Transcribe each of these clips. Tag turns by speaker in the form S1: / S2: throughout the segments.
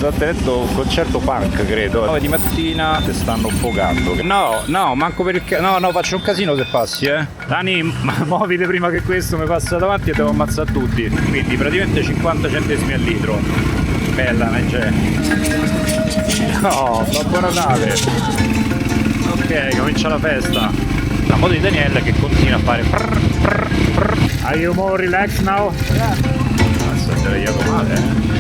S1: sta tenendo un concerto punk, credo. 9 di mattina ti stanno affogando. No, manco per il no, faccio un casino se passi, Dani, muoviti prima che questo mi passa davanti e devo ammazzare tutti. Quindi praticamente 50 centesimi al litro. Bella, non c'è. No, buon Natale. Ok, comincia la festa. La moto di Daniele che continua a fare Are you more relaxed now? Yeah. Mazza, ti hai tagliato male,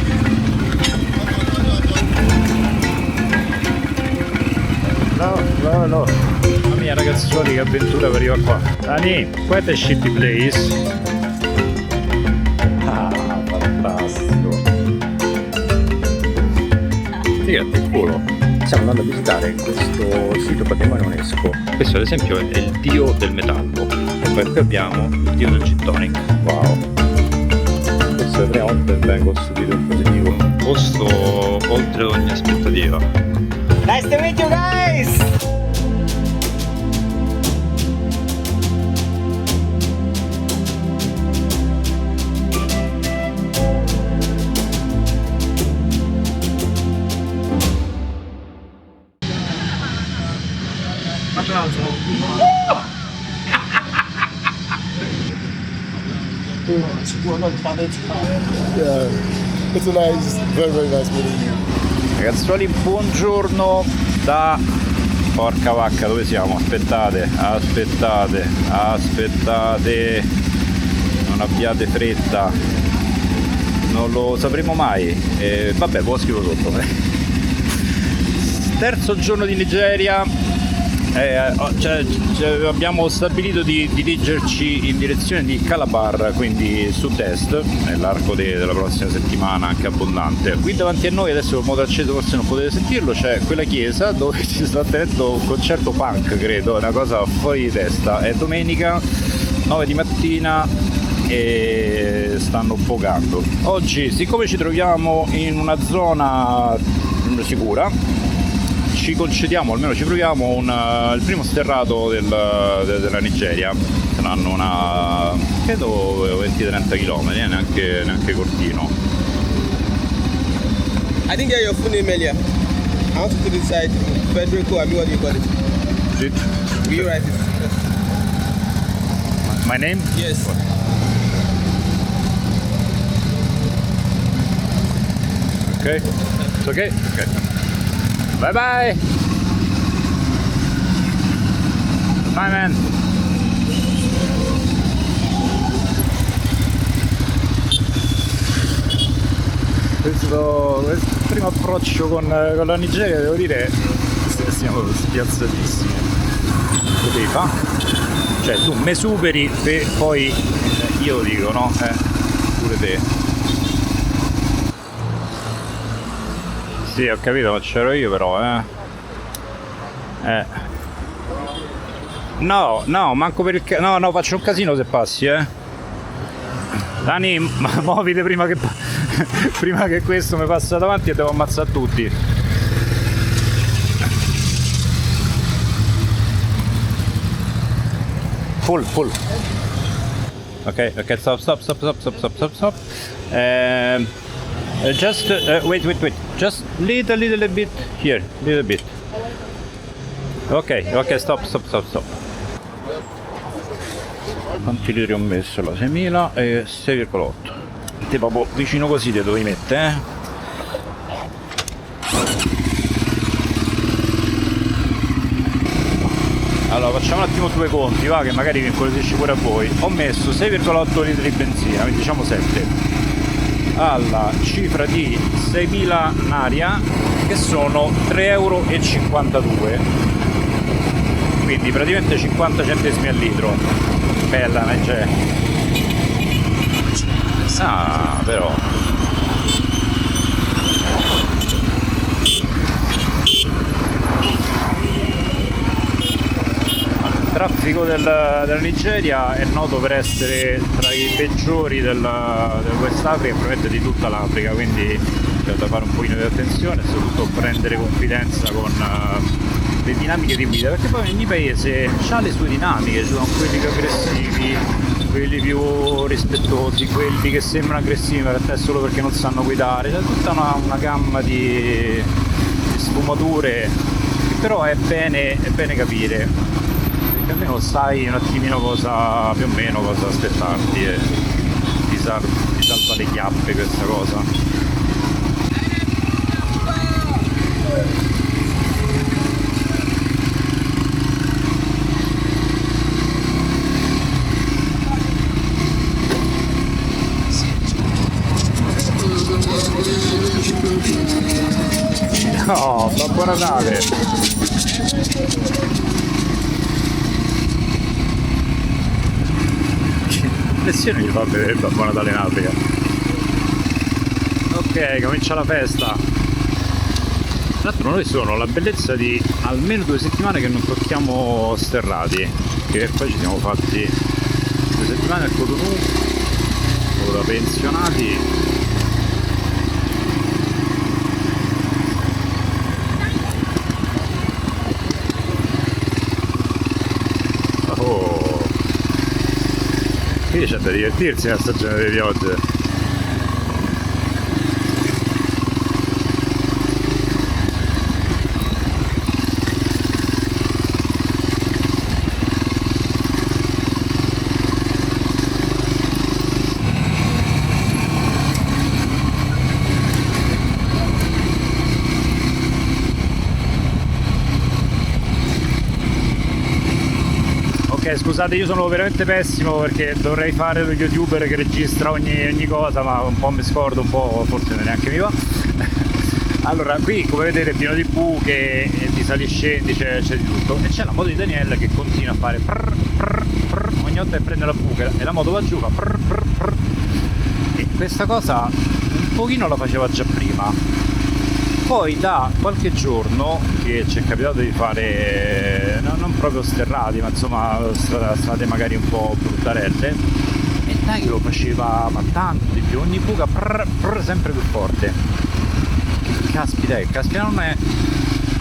S1: No. Mamma mia ragazzuoli, che avventura per arrivare qua. Dani, quite a shitty place. Ah, fantastico. Figati il culo. Stiamo andando a visitare questo sito patrimonio UNESCO. Questo ad esempio è il dio del metallo. E poi qui abbiamo il dio del gin tonic. Wow. Questo è la prima volta che vengo stupito in positivo. Un posto oltre ogni aspettativa.
S2: Nice to meet you guys!
S3: It's a nice, very nice meeting you.
S1: Ragazzuoli, buongiorno da... Porca vacca, dove siamo? Aspettate. Non abbiate fretta. Non lo sapremo mai. Vabbè, ve lo scrivo sotto. Terzo giorno di Nigeria. Abbiamo stabilito di dirigerci in direzione di Calabar, quindi sud-est, nell'arco della prossima settimana, anche abbondante. Qui davanti a noi, adesso col moto acceso forse non potete sentirlo, c'è quella chiesa dove si sta tenendo un concerto punk, credo, è una cosa fuori di testa. È domenica, 9 di mattina e stanno affogando. Oggi, siccome ci troviamo in una zona sicura, ci concediamo, almeno ci proviamo, il primo sterrato della Nigeria. Saranno credo 20-30 km, neanche cortino.
S2: I didn't get your full name earlier. I want to decide Federico, I mean, what do you call it?
S1: Sì.
S2: Will you write it?
S1: My name?
S2: Yes.
S1: Ok. It's okay? Ok. Bye bye! Bye man! Questo primo approccio con la Nigeria, devo dire, siamo spiazzatissimi. Lo devi fare? Cioè tu me superi e poi io lo dico, no? Pure te. Sì, ho capito, ma c'ero io però, No, manco per il no, faccio un casino se passi, Dani, muoviti prima che questo mi passa davanti e devo ammazzare tutti. Full. Ok, stop. Just wait. Just little bit here, little bit. Ok, stop. Quanti litri ho messo? La 6.000 e 6,8. Te proprio vicino così te dovevi mettere, Allora facciamo un attimo due conti, va, che magari vi incuriosisce pure a voi. Ho messo 6,8 litri di benzina, quindi diciamo 7. Alla cifra di 6.000 in aria, che sono 3,52 €, quindi praticamente 50 centesimi al litro. Bella, non c'è. Però il traffico della Nigeria è noto per essere tra i peggiori del West Africa e probabilmente di tutta l'Africa, quindi c'è da fare un pochino di attenzione e soprattutto prendere confidenza con le dinamiche di guida, perché poi ogni paese ha le sue dinamiche, ci sono quelli più aggressivi, quelli più rispettosi, quelli che sembrano aggressivi in realtà è solo perché non sanno guidare, c'è tutta una gamma di sfumature che però è bene capire, perché almeno sai un attimino cosa, più o meno cosa aspettarti, e ti salva le chiappe questa cosa. No, Babbo Natale! Che impressione mi fa vedere il Babbo Natale in Africa. Ok, comincia la festa. Tra l'altro noi sono la bellezza di almeno 2 settimane che non tocchiamo sterrati, che poi ci siamo fatti 2 settimane al Cotonou, da pensionati. Qui c'è da divertirsi nella stagione delle piogge. Ok, scusate, io sono veramente pessimo perché dovrei fare lo youtuber che registra ogni cosa, ma un po' mi scordo, un po' forse neanche mi va. Allora, qui come vedete è pieno di buche, di sali e scendi, c'è di tutto, e c'è la moto di Daniel che continua a fare prr, prr, prr, ogni volta che prende la buca e la moto va giù fa prr, prr, prr. E questa cosa un pochino la faceva già prima. Poi da qualche giorno che ci è capitato di fare, non proprio sterrati, ma insomma strade magari un po' bruttarelle, e dai, lo faceva ma tanto di più, ogni buca prr, prr, sempre più forte. Che caspita, non è...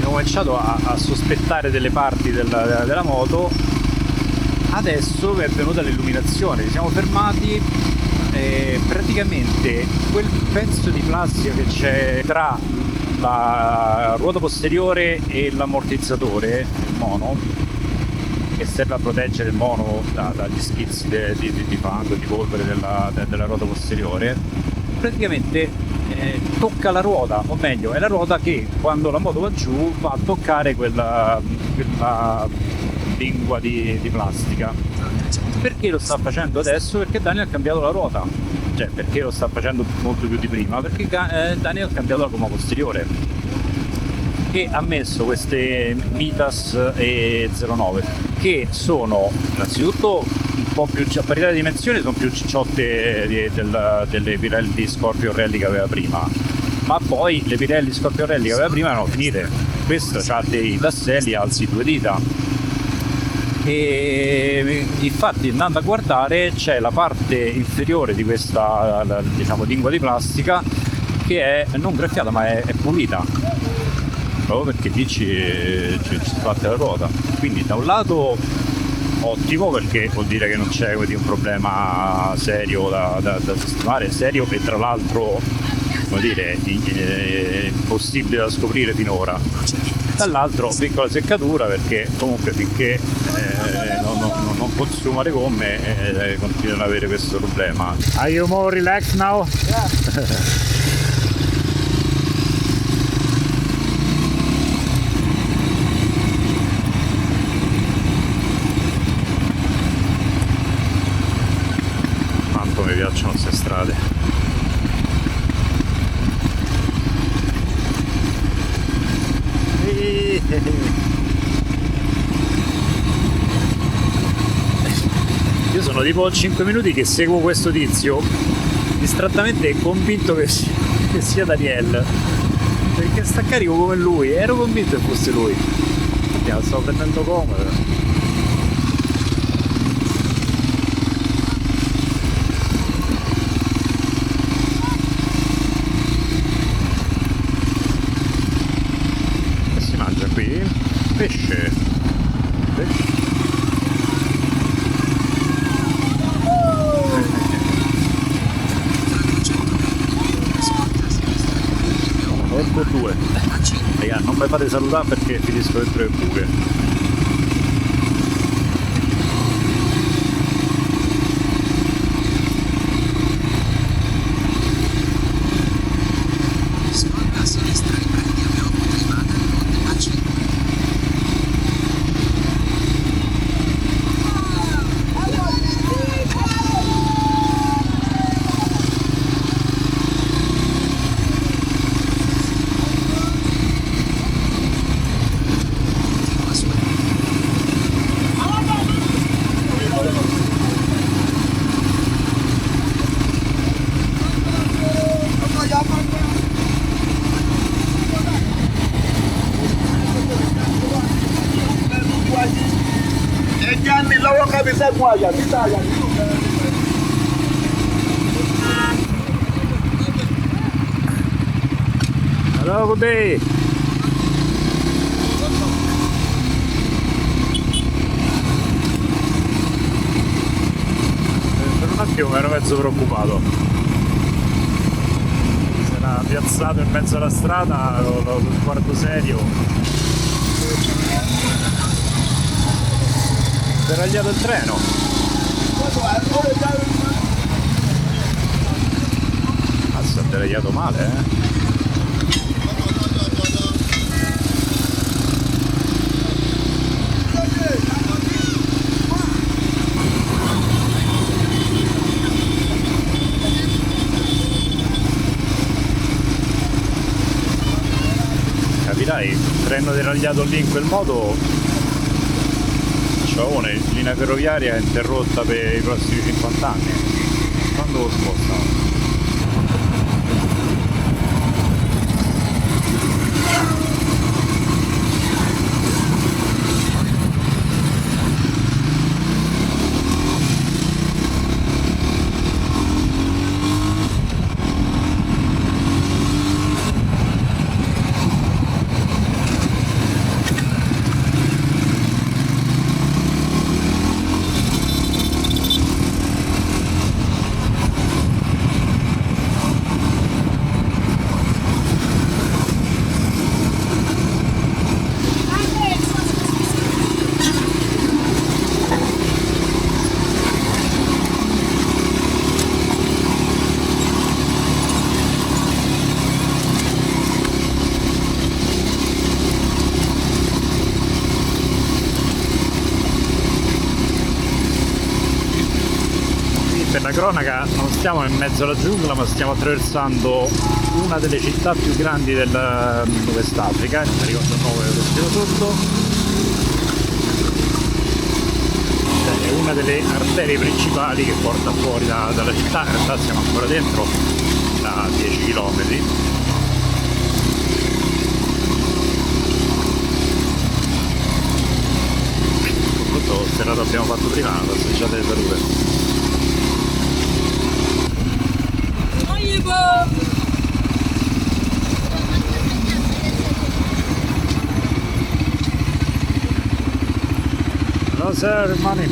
S1: Ho cominciato a sospettare delle parti della moto. Adesso è venuta l'illuminazione, ci siamo fermati e praticamente quel pezzo di plastica che c'è tra la ruota posteriore e l'ammortizzatore, il mono, che serve a proteggere il mono dagli schizzi di fango, di polvere della ruota posteriore, praticamente tocca la ruota, o meglio è la ruota che quando la moto va giù va a toccare quella lingua di plastica. Perché lo sta facendo adesso? Perché Daniel ha cambiato la ruota. Cioè, perché lo sta facendo molto più di prima? Perché Daniel ha cambiato la gomma posteriore e ha messo queste Mitas E09 che sono innanzitutto un po' più, a parità di dimensioni, sono più cicciotte delle Pirelli Scorpio Rally che aveva prima, ma poi le Pirelli Scorpio Rally che aveva prima erano finite. Questa ha dei tasselli alti 2 dita. E infatti andando a guardare c'è la parte inferiore di questa, diciamo, lingua di plastica che è non graffiata ma è pulita, proprio perché lì ci sbatte la ruota. Quindi da un lato ottimo, perché vuol dire che non c'è un problema serio da sistemare, serio, e tra l'altro, come dire, impossibile da scoprire finora. Dall'altro piccola seccatura, perché comunque finché non consuma le gomme continuano ad avere questo problema. Are you more relaxed now? Yeah. Quanto mi piacciono queste strade. Io sono tipo 5 minuti che seguo questo tizio distrattamente convinto che sia Daniel, perché sta carico come lui, ero convinto che fosse lui. La stavo prendendo comodo. Si mangia qui pesce. due. Raga, non mi fate salutare perché finisco dentro le buche.
S4: Svolta a sinistra e prendi a 8 privata al ponte a 5. Continua su.
S1: Hello, good day. Per un attimo mi ero mezzo preoccupato. Si era piazzato in mezzo alla strada, lo guardo serio. Deragliato il treno. Mazza, ha deragliato male, eh? Capirai, treno deragliato lì in quel modo, ciaone, linea ferroviaria è interrotta per i prossimi 50 anni. Quando lo spostano? Per la cronaca non stiamo in mezzo alla giungla, ma stiamo attraversando una delle città più grandi del West Africa, non mi ricordo il nome dello scrivo sotto. È una delle arterie principali che porta fuori dalla città, in realtà siamo ancora dentro, da 10 km. Tutto serrato abbiamo fatto prima, la passeggiata di salute. No sir, money.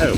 S1: Oh.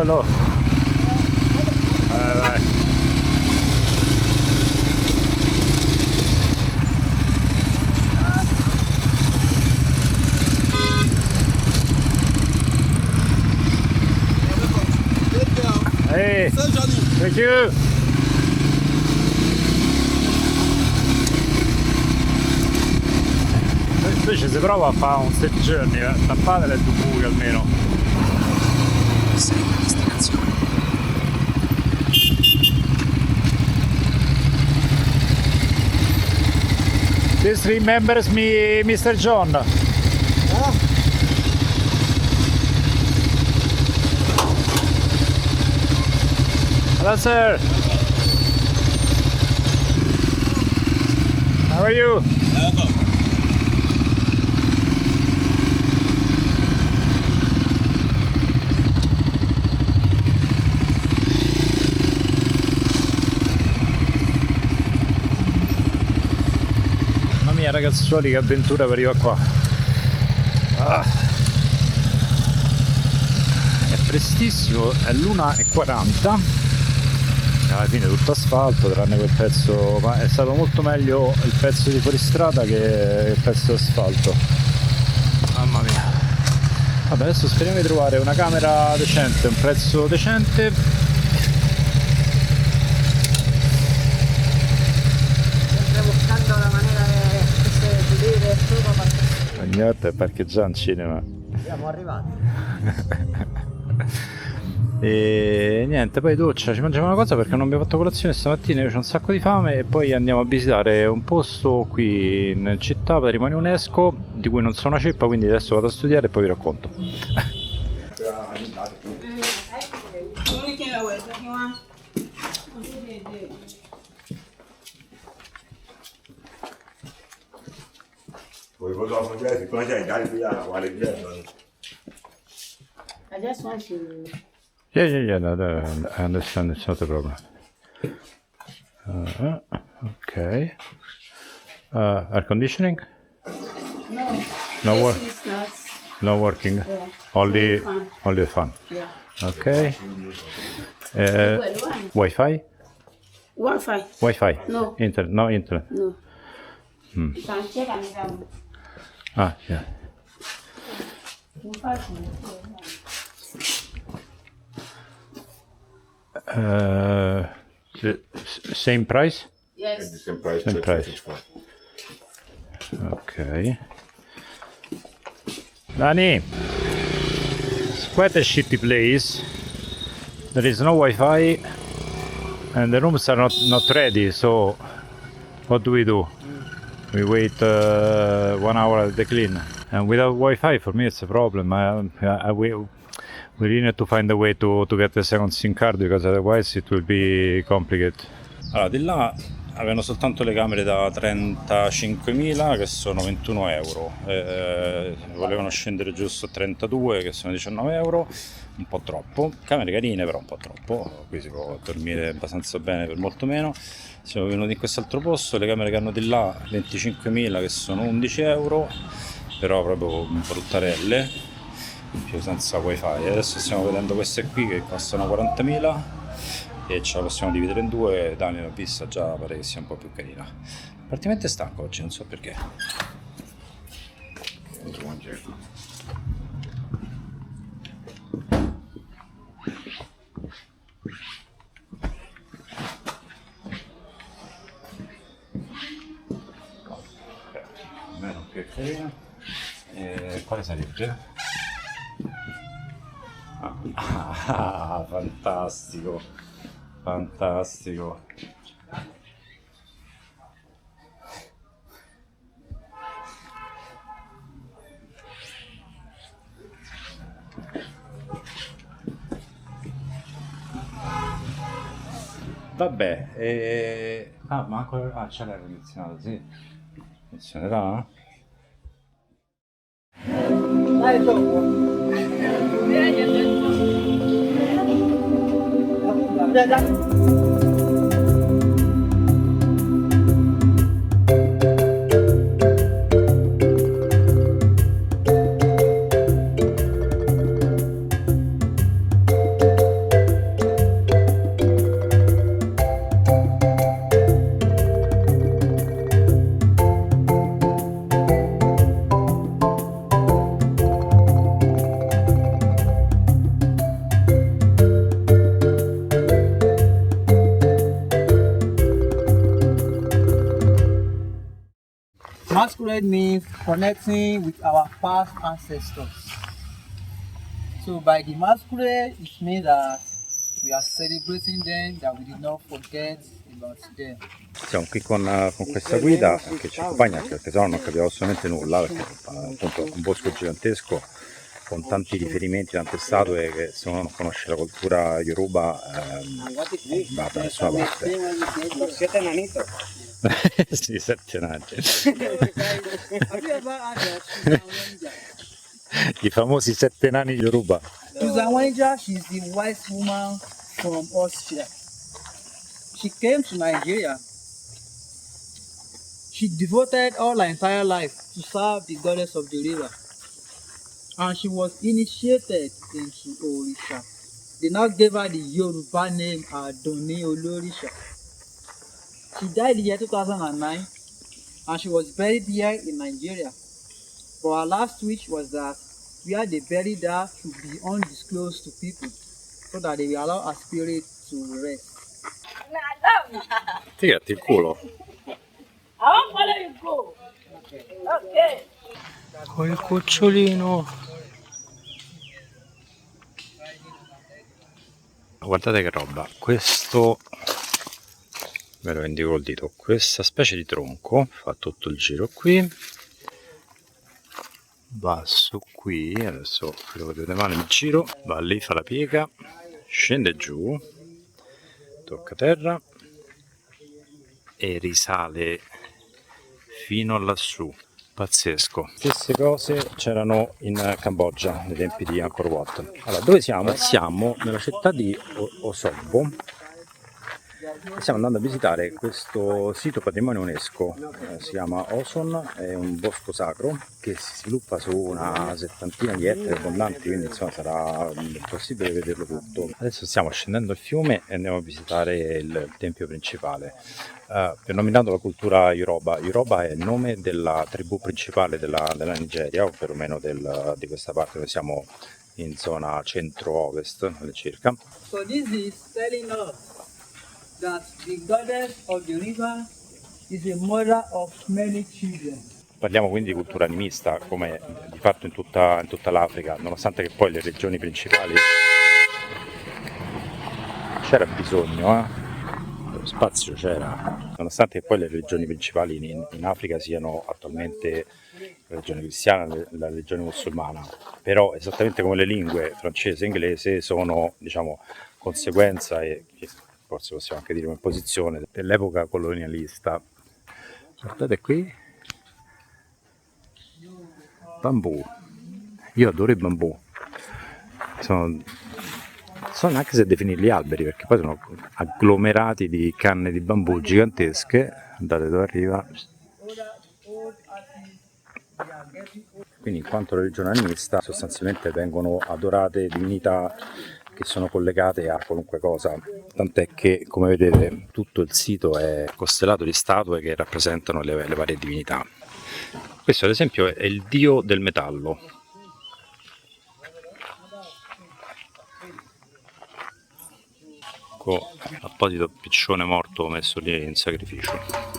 S1: No. Vai. Hey,
S2: Salut Johnny.
S1: thank you. Invece si prova a fare un set journey, tappate le due buche almeno.
S4: Sei la destinazione.
S1: This remembers me, Mr. John. Hello, sir. How are you? Mamma mia ragazzuoli, che avventura per arrivare qua. Ah. È prestissimo, è l'1:40. Alla fine tutto asfalto, tranne quel pezzo, ma è stato molto meglio il pezzo di fuoristrada che il pezzo d'asfalto. Mamma mia. Vabbè, adesso speriamo di trovare una camera decente, un prezzo decente.
S5: Sempre buscando la manera de vivere tutto.
S1: Ogni volta è parcheggiare in cinema.
S5: Siamo arrivati.
S1: E niente, poi doccia, ci mangiamo una cosa perché non abbiamo fatto colazione stamattina, io ho un sacco di fame e poi andiamo a visitare un posto qui in città, patrimonio UNESCO, di cui non so una ceppa, quindi adesso vado a studiare e poi vi racconto.
S5: I just want to.
S1: Yeah, no, I understand, it's not a problem. Okay. Air conditioning?
S5: No.
S1: No work.
S5: This is not.
S1: No working.
S5: Yeah.
S1: Only,
S5: Fun.
S1: only fun.
S5: Yeah.
S1: Okay.
S5: Well, one.
S1: Wi-Fi?
S5: Wi-Fi.
S1: Wi-Fi?
S5: No.
S1: Internet? No internet.
S5: No. You can check and down.
S1: Ah, yeah.
S5: Wi-Fi.
S1: Same price?
S5: Yes.
S1: Same price. Okay. Dani, it's quite a shitty place. There is no Wi-Fi and the rooms are not ready, so what do? We wait 1 hour at the clean. And without Wi-Fi for me it's a problem. We really need to find a way to get the second SIM card because otherwise it will be complicated. Allora, di là avevano soltanto le camere da 35.000 che sono 21 euro. Volevano scendere giusto a 32 che sono 19 euro, un po' troppo. Camere carine però un po' troppo, qui si può dormire abbastanza bene per molto meno. Siamo venuti in quest'altro posto, le camere che hanno di là 25.000 che sono 11 euro, però proprio bruttarelle, in più senza wifi. Adesso stiamo vedendo queste qui che costano 40.000 e ce la possiamo dividere in due. Dani l'ho vista già, pare che sia un po' più carina. Praticamente stanco oggi, non so perché. Meno più carina. Quale sarebbe? Fantastico, fantastico. Vabbè, ma ancora c'è l'aria condizionata, sì. Funzionerà?
S5: Dai, dopo.
S6: masquerade means connecting with our past ancestors. So by the masquerade, it means that we are celebrating them, that we did not forget about them.
S1: Siamo qui con questa guida che ci accompagna, anche perché sennò non capivo assolutamente nulla, perché appunto è un bosco gigantesco con tanti riferimenti, tante statue che se uno non conosce la cultura Yoruba va da nessuna parte.
S6: Los siete enanitos.
S1: Sì, 7 nani.
S6: Have you ever had a Tuzawanja?
S1: I famosi 7 nani Yoruba.
S6: Tuzawanja, she's the wise woman from Austria. She came to Nigeria. She devoted all her entire life to serve the goddess of the river. And she was initiated into Orisha. They now gave her the Yoruba name Adoni Olorisha. She died in the year 2009 and she was buried here in Nigeria. But her last wish was that where they buried her should be undisclosed to people so that they will allow her spirit to rest.
S1: Tirati il culo.
S5: I won't follow you go. Okay.
S1: Col cucciolino. Guardate che roba, questo ve lo indico col dito, questa specie di tronco fa tutto il giro qui, va su qui, adesso lo vedete male il giro, va lì, fa la piega, scende giù, tocca terra e risale fino lassù. Pazzesco. Stesse cose c'erano in Cambogia nei tempi di Angkor Wat. Allora, dove siamo? Siamo nella città di Osobbo. Stiamo andando a visitare questo sito patrimonio UNESCO, si chiama Oson, è un bosco sacro che si sviluppa su una settantina di ettari abbondanti, quindi insomma sarà possibile vederlo tutto. Adesso stiamo scendendo il fiume e andiamo a visitare il tempio principale. Nominando la cultura Yoruba, Yoruba è il nome della tribù principale della Nigeria, o perlomeno di questa parte, noi siamo in zona centro-ovest circa.
S6: So this is telling us that the goddess of the river is a mother of many children.
S1: Parliamo quindi di cultura animista, come di fatto in tutta l'Africa, nonostante che poi le regioni principali c'era bisogno, lo spazio c'era, nonostante che poi le regioni principali in Africa siano attualmente la regione cristiana e la regione musulmana, però esattamente come le lingue francese e inglese sono, diciamo, conseguenza e forse possiamo anche dire una posizione dell'epoca colonialista. Guardate qui, bambù, io adoro i bambù, sono neanche se definirli alberi, perché poi sono agglomerati di canne di bambù gigantesche. Guardate dove arriva. Quindi in quanto religione animista sostanzialmente vengono adorate divinità che sono collegate a qualunque cosa, tant'è che, come vedete, tutto il sito è costellato di statue che rappresentano le varie divinità. Questo ad esempio è il dio del metallo. Ecco, apposito piccione morto messo lì in sacrificio.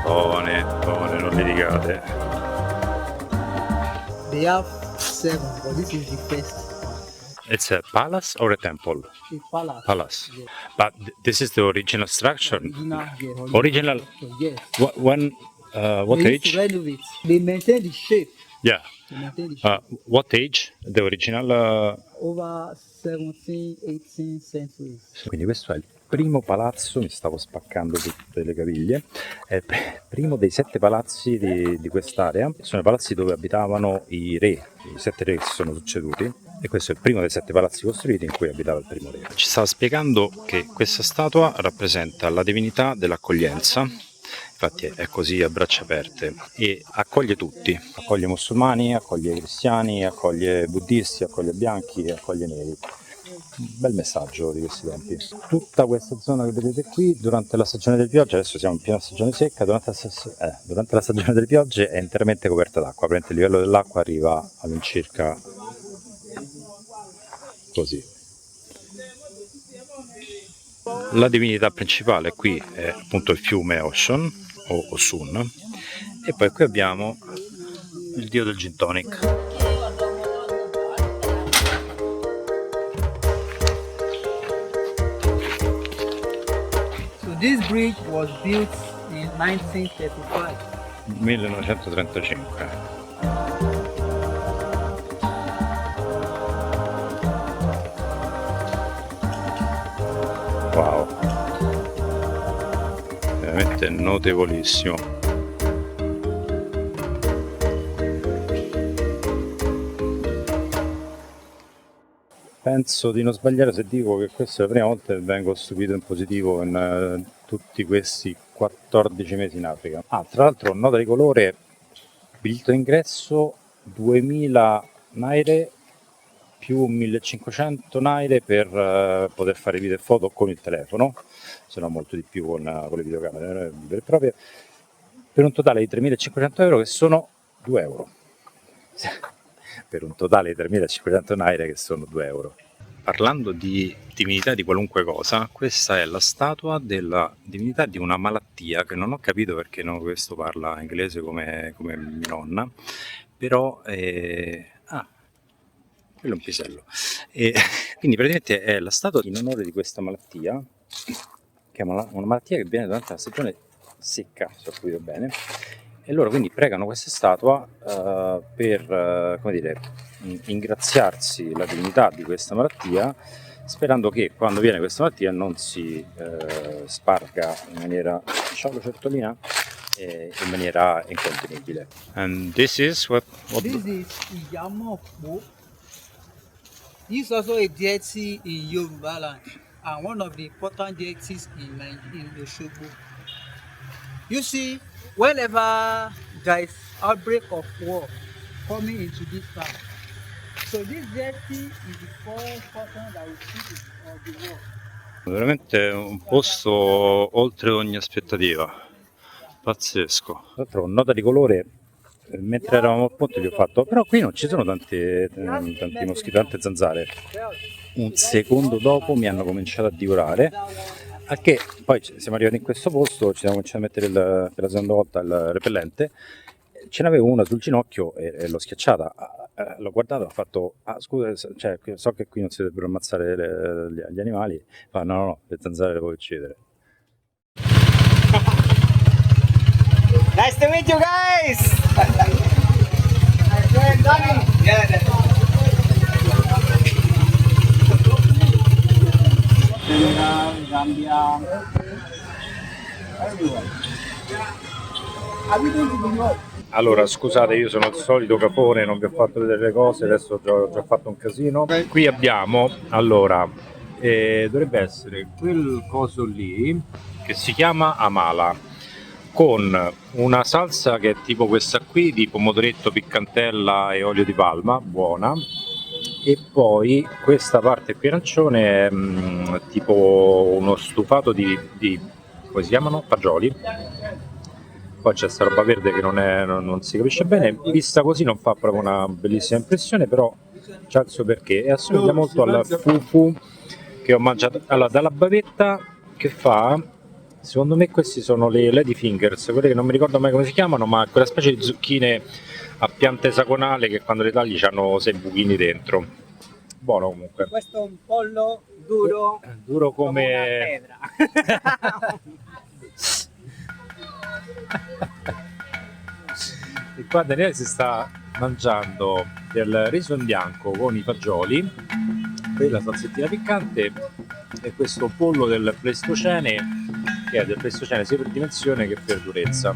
S1: Buone, non litigate.
S6: They have 7, but this is the first.
S1: It's a palace or a temple?
S6: A palace.
S1: Palace.
S6: Yes.
S1: But this is the original structure. Original.
S6: Yes.
S1: What
S6: They used
S1: age?
S6: to renovate. They maintain the shape.
S1: Yeah.
S6: They maintain the shape.
S1: What age? The original.
S6: Over 17, 18 centuries.
S1: Quindi questo è il primo palazzo, mi stavo spaccando tutte le caviglie, è il primo dei 7 palazzi di quest'area. Sono i palazzi dove abitavano i re, i 7 re che si sono succeduti, e questo è il primo dei 7 palazzi costruiti in cui abitava il primo re. Ci stava spiegando che questa statua rappresenta la divinità dell'accoglienza, infatti è così a braccia aperte e accoglie tutti, accoglie musulmani, accoglie cristiani, accoglie buddisti, accoglie bianchi e accoglie neri. Un bel messaggio di questi tempi. Tutta questa zona che vedete qui durante la stagione delle piogge, adesso siamo in piena stagione secca, durante la stagione delle piogge è interamente coperta d'acqua, praticamente il livello dell'acqua arriva all'incirca così. La divinità principale qui è appunto il fiume Ocean o Osun, e poi qui abbiamo il dio del gin tonic.
S6: This bridge was built in 1935.
S1: 1935. Wow, veramente notevolissimo. Penso di non sbagliare se dico che questa è la prima volta che vengo stupito in positivo in tutti questi 14 mesi in Africa. Tra l'altro, nota di colore, biglietto d'ingresso 2000 naire più 1500 naire per poter fare video e foto con il telefono, se no molto di più con le videocamere vere e proprie, per un totale di 3500 euro che sono 2 euro. Per un totale di 3.500 naire che sono 2 euro. Parlando di divinità di qualunque cosa, questa è la statua della divinità di una malattia che non ho capito perché questo parla inglese come mia nonna, però quello è un pisello. Quindi praticamente è la statua in onore di questa malattia, che è una malattia che viene durante la stagione secca, se ho capito bene. E loro quindi pregano questa statua per come dire, ingraziarsi la divinità di questa malattia, sperando che quando viene questa malattia non si sparga in maniera, ciao Certolina, in maniera incontenibile. And this is what
S6: This is Iyamokpo. This is also a deity in Yoruba land and one of the important deities in Osogbo. You see, whenever there is outbreak of war coming into this town, so this deity is the first person that will see of the war.
S1: Veramente un posto oltre ogni aspettativa, pazzesco. Tra l'altro, nota di colore, mentre eravamo al ponte vi ho fatto, però qui non ci sono tanti moschi, tante zanzare. Un secondo dopo mi hanno cominciato a divorare, al che poi siamo arrivati in questo posto, ci siamo cominciati a mettere per la seconda volta il repellente, ce n'avevo una sul ginocchio e l'ho schiacciata. L'ho guardato e ho fatto, scusa, cioè, so che qui non si dovrebbero ammazzare gli animali, ma no, le zanzare le puoi uccidere.
S7: Nice to meet you guys! My friend Danny! Yeah. Gambia. Everywhere. Have you been to New York?
S1: Allora, scusate, io sono il solito capone, non vi ho fatto vedere le cose, adesso ho già fatto un casino. Qui abbiamo, allora, dovrebbe essere quel coso lì che si chiama amala, con una salsa che è tipo questa qui, di pomodoretto, piccantella e olio di palma, buona, e poi questa parte qui arancione è tipo uno stufato di come si chiamano? Fagioli. Poi c'è sta roba verde che non si capisce bene, vista così non fa proprio una bellissima impressione, però c'ha il suo perché, e assomiglia molto al fufu che ho mangiato. Allora, dalla bavetta che fa, secondo me questi sono le lady fingers, quelle che non mi ricordo mai come si chiamano, ma quella specie di zucchine a pianta esagonale che quando le tagli hanno 6 buchini dentro. Buono comunque.
S7: Questo è un pollo duro
S1: come
S7: una pedra.
S1: E qua Daniele si sta mangiando del riso in bianco con i fagioli, la salsettina piccante e questo pollo del Pleistocene, che è del Pleistocene sia per dimensione che per durezza.